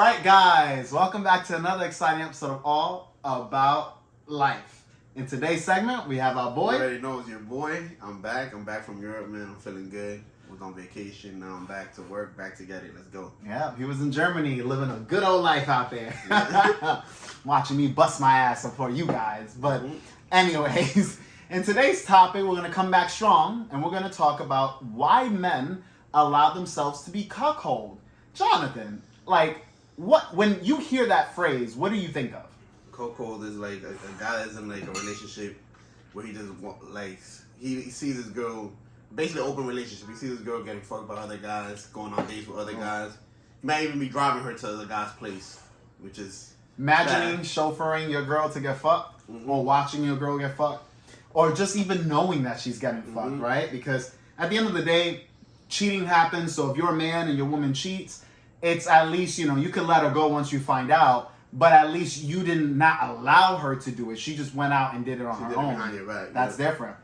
right, guys, welcome back to another exciting episode of All About Life. In today's segment, we have our boy. You already know it's your boy. I'm back from Europe, man. I'm feeling good. Was on vacation, now I'm back to work, back together. Let's go. Yeah, he was in Germany living a good old life out there. Watching me bust my ass for you guys. But anyways, in today's topic, we're going to come back strong, and we're going to talk about why men allow themselves to be cuckold. Jonathan, like, when you hear that phrase, what do you think of? Cuckold is like a guy that's in like a relationship where he just like he sees his girl, basically open relationship. He sees his girl getting fucked by other guys, going on dates with other guys. He might even be driving her to the guy's place, which is imagining bad. chauffeuring your girl to get fucked, or watching your girl get fucked, or just even knowing that she's getting fucked, right? Because at the end of the day, cheating happens. So if you're a man and your woman cheats, it's at least, you can let her go once you find out, but at least you did not allow her to do it. She just went out and did it on her own. Behind your back. That's different.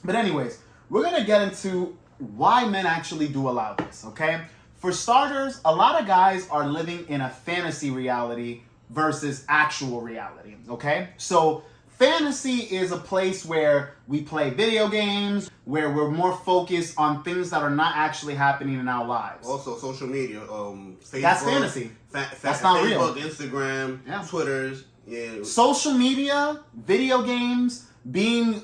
But anyways, we're going to get into why men actually do allow this, okay? For starters, a lot of guys are living in a fantasy reality versus actual reality, okay? So fantasy is a place where we play video games, where we're more focused on things that are not actually happening in our lives. Also, social media, Facebook. That's fantasy. That's not Facebook, real. Instagram, Twitters. Yeah. Social media, video games, being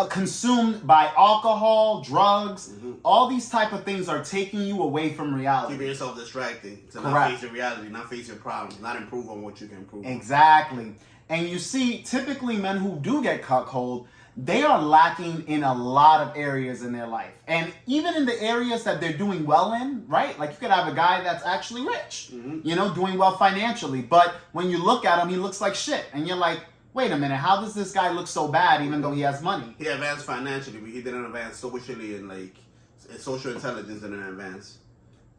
consumed by alcohol, drugs, all these type of things are taking you away from reality. Keeping yourself distracted to Correct. not face your reality, not face your problems, not improve on what you can improve on. Exactly. And you see, typically men who do get cuckold, they are lacking in a lot of areas in their life. And even in the areas that they're doing well in, right? Like you could have a guy that's actually rich, doing well financially. But when you look at him, he looks like shit. And you're like, wait a minute, how does this guy look so bad even though he has money? He advanced financially, but he didn't advance socially and like social intelligence didn't advance.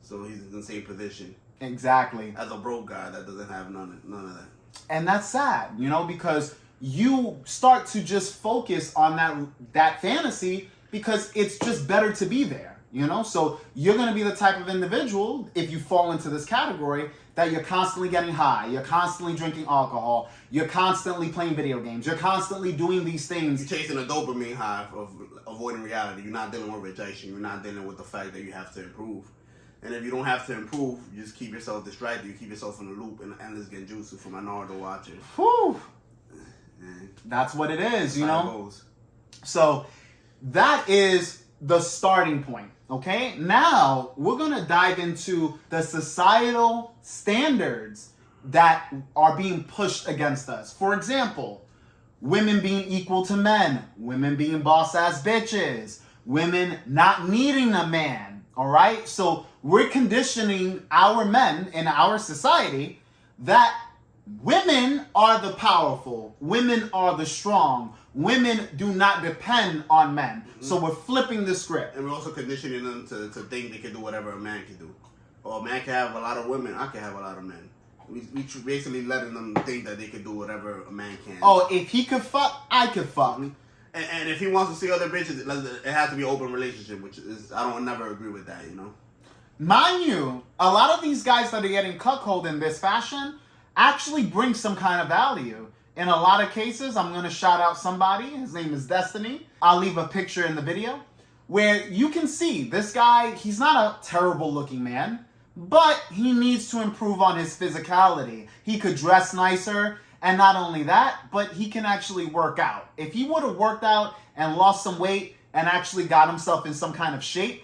So he's in the same position. Exactly. As a broke guy that doesn't have none of that. And that's sad, because you start to just focus on that fantasy because it's just better to be there, So you're going to be the type of individual, if you fall into this category, that you're constantly getting high, you're constantly drinking alcohol, you're constantly playing video games, you're constantly doing these things. You're chasing a dopamine high of avoiding reality. You're not dealing with rejection. You're not dealing with the fact that you have to improve. And if you don't have to improve, you just keep yourself distracted. You keep yourself in a loop and endless genjutsu for my Naruto watchers. Whew. And that's what it is, that's how it goes. So that is the starting point, okay? Now we're going to dive into the societal standards that are being pushed against us. For example, women being equal to men, women being boss-ass bitches, women not needing a man. All right, so we're conditioning our men in our society that women are the powerful, women are the strong, women do not depend on men. So we're flipping the script. And we're also conditioning them to think they can do whatever a man can do. Or a man can have a lot of women, I can have a lot of men. We basically letting them think that they can do whatever a man can. Oh, if he could fuck, I could fuck. And if he wants to see other bitches, it has to be an open relationship, which is, I don't never agree with that, Mind you, a lot of these guys that are getting cuckold in this fashion actually bring some kind of value. In a lot of cases, I'm going to shout out somebody. His name is Destiny. I'll leave a picture in the video where you can see this guy, he's not a terrible looking man, but he needs to improve on his physicality. He could dress nicer. And not only that, but he can actually work out. If he would have worked out and lost some weight and actually got himself in some kind of shape,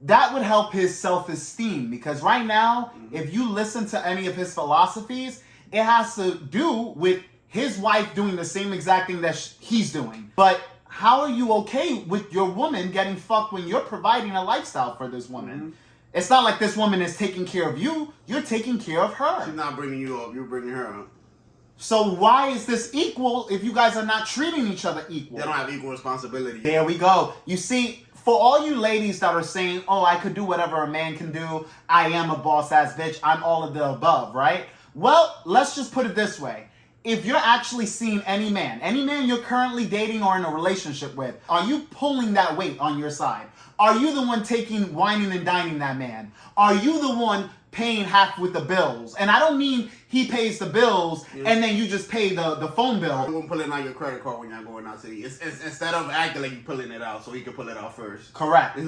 that would help his self-esteem. Because right now, if you listen to any of his philosophies, it has to do with his wife doing the same exact thing that he's doing. But how are you okay with your woman getting fucked when you're providing a lifestyle for this woman? It's not like this woman is taking care of you. You're taking care of her. She's not bringing you up. You're bringing her up. So why is this equal if you guys are not treating each other equal? They don't have equal responsibility. There we go. You see, for all you ladies that are saying, oh, I could do whatever a man can do, I am a boss-ass bitch, I'm all of the above, right? Well, let's just put it this way. If you're actually seeing any man you're currently dating or in a relationship with, are you pulling that weight on your side? Are you the one whining and dining that man? Are you the one paying half with the bills. And I don't mean he pays the bills and then you just pay the phone bill. You won't pull it out your credit card when you're going out to eat. It's instead of acting like you're pulling it out, so he can pull it out first. Correct.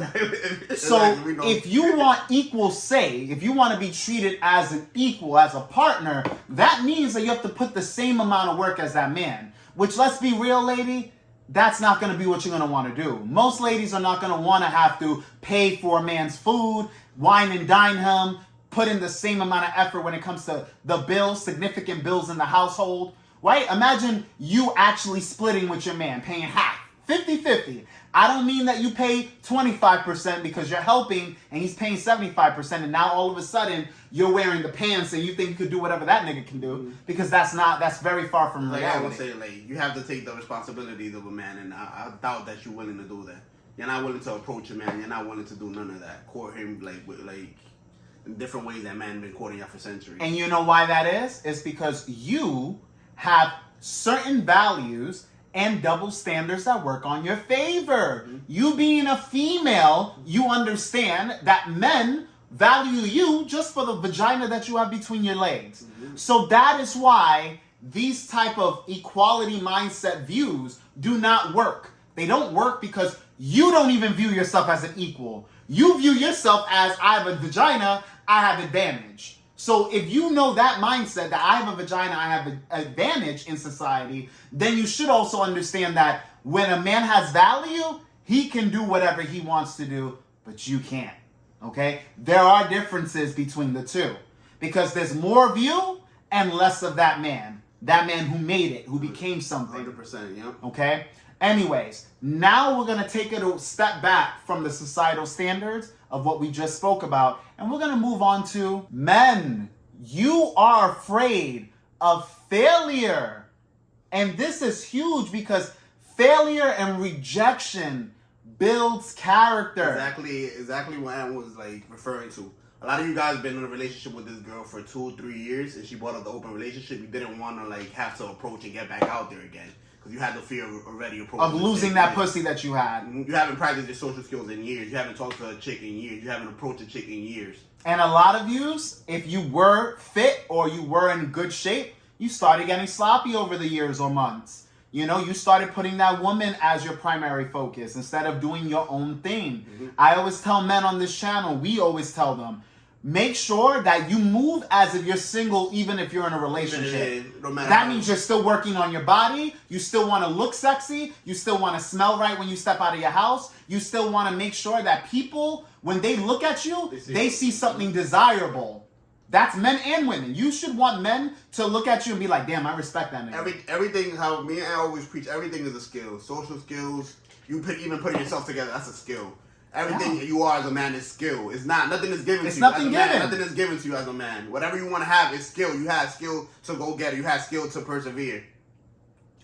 So Exactly. if you want equal say, if you want to be treated as an equal, as a partner, that means that you have to put the same amount of work as that man. Which, let's be real, lady, that's not going to be what you're going to want to do. Most ladies are not going to want to have to pay for a man's food, wine and dine him, put in the same amount of effort when it comes to the bills, significant bills in the household, right? Imagine you actually splitting with your man, paying half, 50-50. I don't mean that you pay 25% because you're helping and he's paying 75%, and now all of a sudden you're wearing the pants and you think you could do whatever that nigga can do, because that's very far from reality. I would say, like, you have to take the responsibilities of a man, and I doubt that you're willing to do that. You're not willing to approach a man. You're not willing to do none of that. Court him in different ways that man been courting you for centuries. And you know why that is? It's because you have certain values and double standards that work on your favor. You being a female, you understand that men value you just for the vagina that you have between your legs. So that is why these type of equality mindset views do not work. They don't work because you don't even view yourself as an equal. You view yourself as, I have a vagina, I have advantage. So if you know that mindset, that I have a vagina, I have an advantage in society, then you should also understand that when a man has value, he can do whatever he wants to do, but you can't. Okay? There are differences between the two, because there's more of you and less of that man who made it, who became something. 100%, yeah. Okay? Anyways, now we're going to take it a step back from the societal standards of what we just spoke about, and we're going to move on to men. You are afraid of failure. And this is huge because failure and rejection builds character. Exactly what Ann was like referring to. A lot of you guys been in a relationship with this girl for 2-3 years, and she brought up the open relationship. You didn't want to like have to approach and get back out there again, because you had the fear of already approaching. Of losing that pussy that you had. You haven't practiced your social skills in years. You haven't talked to a chick in years. You haven't approached a chick in years. And a lot of yous, if you were fit or you were in good shape, you started getting sloppy over the years or months. You know, you started putting that woman as your primary focus instead of doing your own thing. I always tell men on this channel, we always tell them, make sure that you move as if you're single, even if you're in a relationship. That means you're still working on your body. You still want to look sexy. You still want to smell right when you step out of your house. You still want to make sure that people, when they look at you, they see something desirable. That's men and women. You should want men to look at you and be like, damn, I respect that nigga. Everything, how me and I always preach, everything is a skill. Social skills, even putting yourself together, that's a skill. Everything you are as a man is skill. It's not. Nothing is given to you. Nothing given. Nothing is given to you as a man. Whatever you want to have is skill. You have skill to go get it. You have skill to persevere.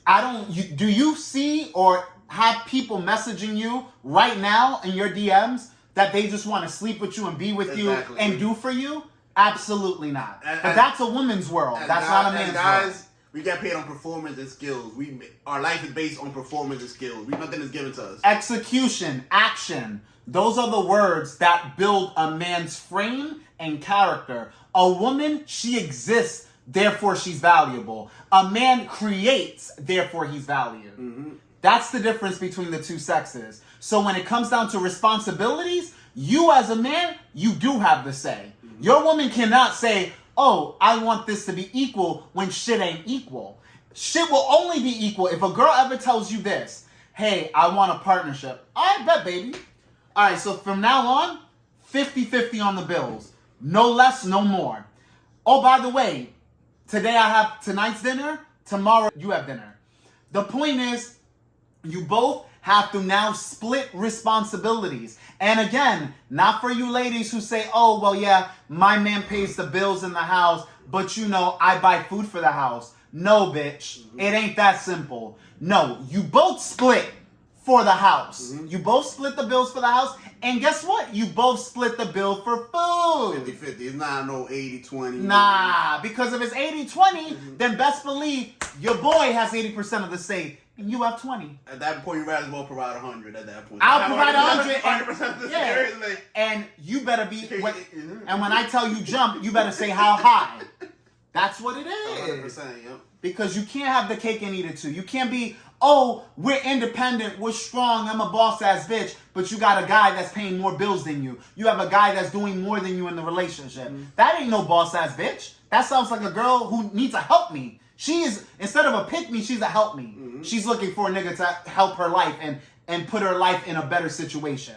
Do you see or have people messaging you right now in your DMs that they just want to sleep with you and be with you and do for you? Absolutely not. But that's a woman's world. That's not a man's world. We get paid on performance and skills. Our life is based on performance and skills. Nothing is given to us. Execution, action. Those are the words that build a man's frame and character. A woman, she exists, therefore she's valuable. A man creates, therefore he's valued. That's the difference between the two sexes. So when it comes down to responsibilities, you as a man, you do have the say. Your woman cannot say, oh, I want this to be equal when shit ain't equal. Shit will only be equal if a girl ever tells you this. Hey, I want a partnership. I bet, baby. All right, so from now on, 50-50 on the bills. No less, no more. Oh, by the way, today I have tonight's dinner. Tomorrow you have dinner. The point is, you both have to now split responsibilities. And again, not for you ladies who say, oh, well, yeah, my man pays the bills in the house, but you know, I buy food for the house. No, bitch. It ain't that simple. No, you both split for the house. You both split the bills for the house. And guess what? You both split the bill for food. 50-50. It's not no 80-20. Nah, because if it's 80-20, then best believe your boy has 80% of the say and you have 20. At that point, you might as well provide 100 at that point. I'll provide 100. 100% of the scenario. And you better be, and when I tell you jump, you better say how high. That's what it is. 100%, yep. Because you can't have the cake and eat it too. You can't be, oh, we're independent, we're strong, I'm a boss-ass bitch, but you got a guy that's paying more bills than you. You have a guy that's doing more than you in the relationship. That ain't no boss-ass bitch. That sounds like a girl who needs a help me. She is, instead of a pick me, she's a help me. She's looking for a nigga to help her life and put her life in a better situation.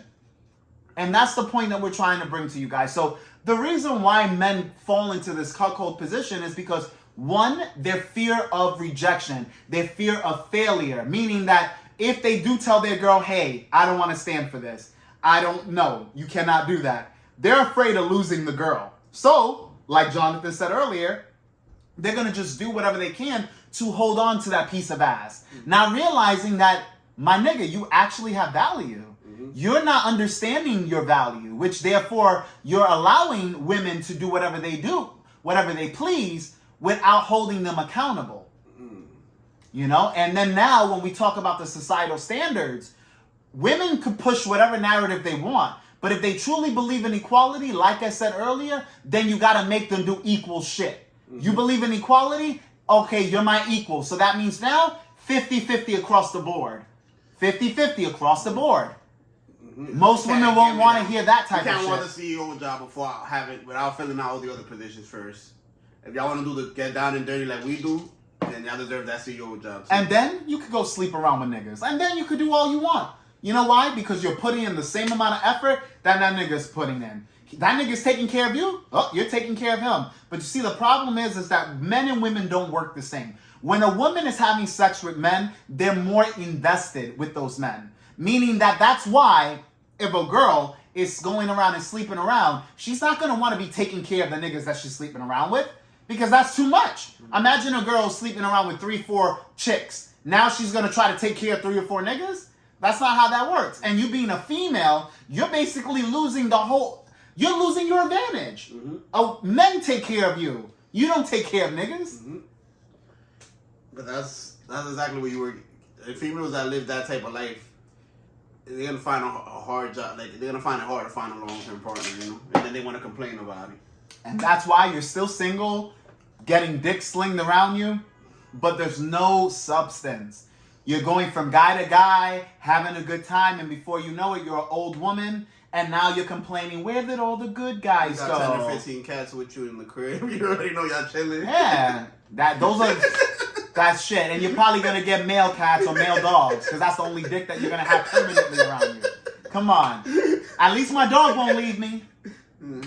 And that's the point that we're trying to bring to you guys. So the reason why men fall into this cuckold position is because, one, their fear of rejection, their fear of failure, meaning that if they do tell their girl, hey, I don't want to stand for this, I don't know, you cannot do that, they're afraid of losing the girl. So, like Jonathan said earlier, they're going to just do whatever they can to hold on to that piece of ass. Not realizing that, my nigga, you actually have value. You're not understanding your value, which therefore you're allowing women to do whatever they do, whatever they please, without holding them accountable. You know? And then now when we talk about the societal standards, women could push whatever narrative they want. But if they truly believe in equality, like I said earlier, then you got to make them do equal shit. You believe in equality? Okay, you're my equal. So that means now 50-50 across the board. 50-50 across the board. Most women won't want to hear that type of shit. You can't want the CEO job without filling out all the other positions first. If y'all want to do the get down and dirty like we do, then y'all deserve that CEO job too. And then you could go sleep around with niggas. And then you could do all you want. You know why? Because you're putting in the same amount of effort that nigga's putting in. That nigga's taking care of you. Oh, you're taking care of him. But you see, the problem is that men and women don't work the same. When a woman is having sex with men, they're more invested with those men. Meaning that's why if a girl is going around and sleeping around, she's not going to want to be taking care of the niggas that she's sleeping around with. Because that's too much. Imagine a girl sleeping around with 3-4 chicks. Now she's going to try to take care of 3 or 4 niggas? That's not how that works. And you being a female, you're basically losing you're losing your advantage. Men take care of you. You don't take care of niggas. But that's exactly what you were. The females that live that type of life, they're gonna find a hard job. Like they're gonna find it hard to find a long-term partner, you know. And then they want to complain about it. And that's why you're still single, getting dick slinged around you, but there's no substance. You're going from guy to guy, having a good time, and before you know it, you're an old woman, and now you're complaining, where did all the good guys go? You got 10 or 15 cats with you in the crib. You already know y'all chilling. Yeah, that's shit. And you're probably going to get male cats or male dogs, because that's the only dick that you're going to have permanently around you. Come on. At least my dog won't leave me.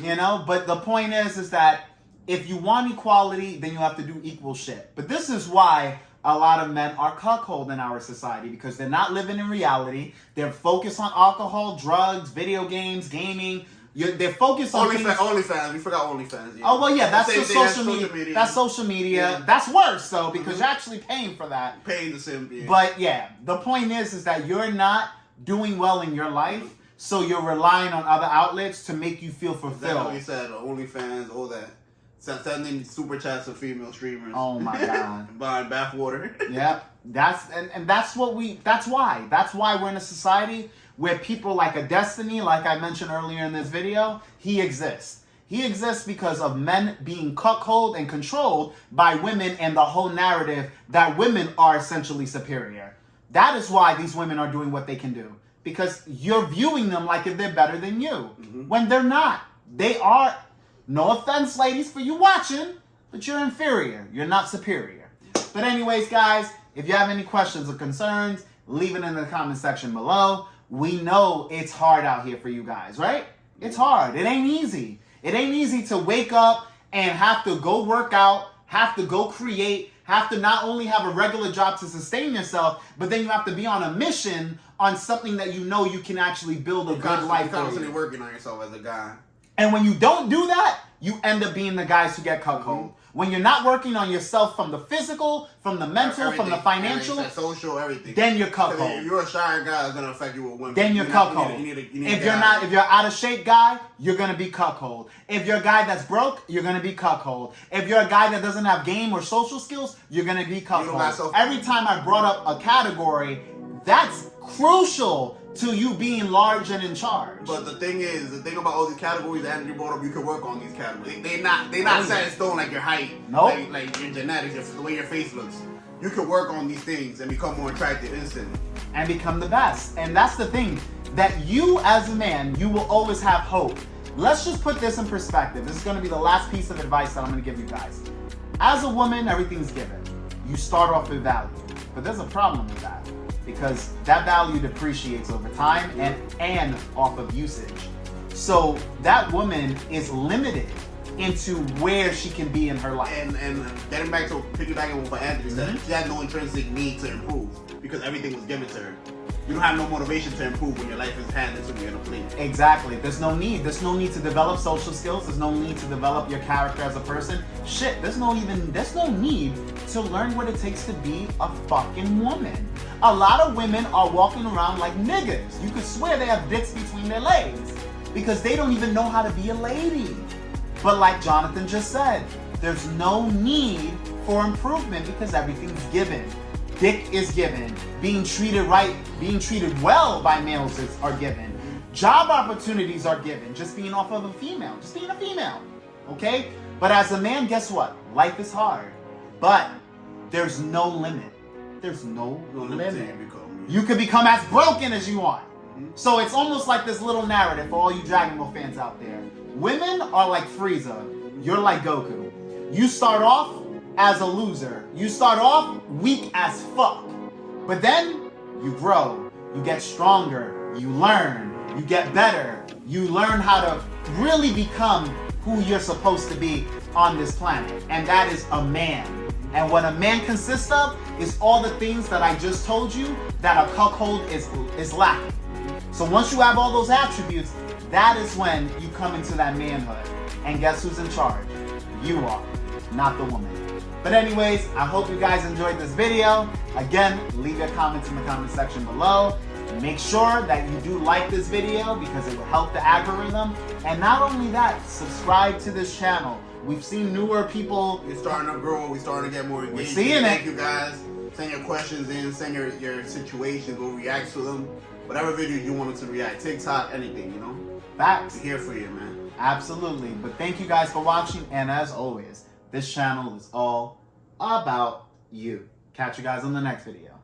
You know? But the point is that if you want equality, then you have to do equal shit. But this is why a lot of men are cuckold in our society, because they're not living in reality. They're focused on alcohol, drugs, video games, gaming. They're focused on OnlyFans. We forgot OnlyFans. Yeah. Oh, well, yeah, that's just social media. That's social media. Yeah. That's worse, though, because you're actually paying for that. Paying the simp. Yeah. But, yeah, the point is that you're not doing well in your life, so you're relying on other outlets to make you feel fulfilled. That's what we said. OnlyFans, all that. Sending super chats to female streamers. Oh my god. Buying bathwater. Yep. That's why we're in a society where people like a Destiny, like I mentioned earlier in this video, he exists. He exists because of men being cuckolded and controlled by women and the whole narrative that women are essentially superior. That is why these women are doing what they can do. Because you're viewing them like if they're better than you. When they're not. They are. No offense, ladies, for you watching, but you're inferior. You're not superior. But anyways, guys, if you have any questions or concerns, leave it in the comment section below. We know it's hard out here for you guys, right? It's hard. It ain't easy. It ain't easy to wake up and have to go work out, have to go create, have to not only have a regular job to sustain yourself, but then you have to be on a mission on something that you know you can actually build a good life for. You're constantly working on yourself as a guy. And when you don't do that, you end up being the guys who get cuckold. When you're not working on yourself from the physical, from the mental, from the financial, social, everything, then you're cuckold. If you're a shy guy, it's gonna affect you with women. Then you're cuckold. If you're out of shape guy, you're gonna be cuckold. If you're a guy that's broke, you're gonna be cuckold. If you're a guy that doesn't have game or social skills, you're gonna be cuckold. Every time I brought up a category, that's crucial to you being large and in charge. But the thing about all these categories that Andrew brought up, you can work on these categories. They're not set in stone like your height, like your genetics, the way your face looks. You can work on these things and become more attractive instantly. And become the best. And that's the thing, that you as a man, you will always have hope. Let's just put this in perspective. This is going to be the last piece of advice that I'm going to give you guys. As a woman, everything's given. You start off with value. But there's a problem with that, because that value depreciates over time and off of usage. So that woman is limited into where she can be in her life. And getting back to piggybacking with what Anthony said, she had no intrinsic need to improve because everything was given to her. You don't have no motivation to improve when your life is handed to you in a plate. Exactly. There's no need. There's no need to develop social skills. There's no need to develop your character as a person. Shit, there's no need to learn what it takes to be a fucking woman. A lot of women are walking around like niggas. You could swear they have dicks between their legs because they don't even know how to be a lady. But like Jonathan just said, there's no need for improvement because everything's given. Dick is given. Being treated right, being treated well by males are given. Job opportunities are given. Just being off of a female. Just being a female. Okay? But as a man, guess what? Life is hard. But there's no limit. There's no limit. You can become as broken as you want. So it's almost like this little narrative for all you Dragon Ball fans out there. Women are like Frieza. You're like Goku. You start off as a loser. You start off weak as fuck. But then you grow. You get stronger. You learn. You get better. You learn how to really become who you're supposed to be on this planet. And that is a man. And what a man consists of is all the things that I just told you that a cuckold is lacking. So once you have all those attributes, that is when you come into that manhood. And guess who's in charge? You are, not the woman. But anyways, I hope you guys enjoyed this video. Again, leave your comments in the comment section below. Make sure that you do like this video because it will help the algorithm. And not only that, subscribe to this channel. We've seen newer people. We're starting to grow. We're starting to get more engaged. We're seeing Thank you guys. Send your questions in. Send your situations. We'll react to them. Whatever video you want us to react. TikTok, anything, you know? Facts. We're here for you, man. Absolutely. But thank you guys for watching. And as always, this channel is all about you. Catch you guys on the next video.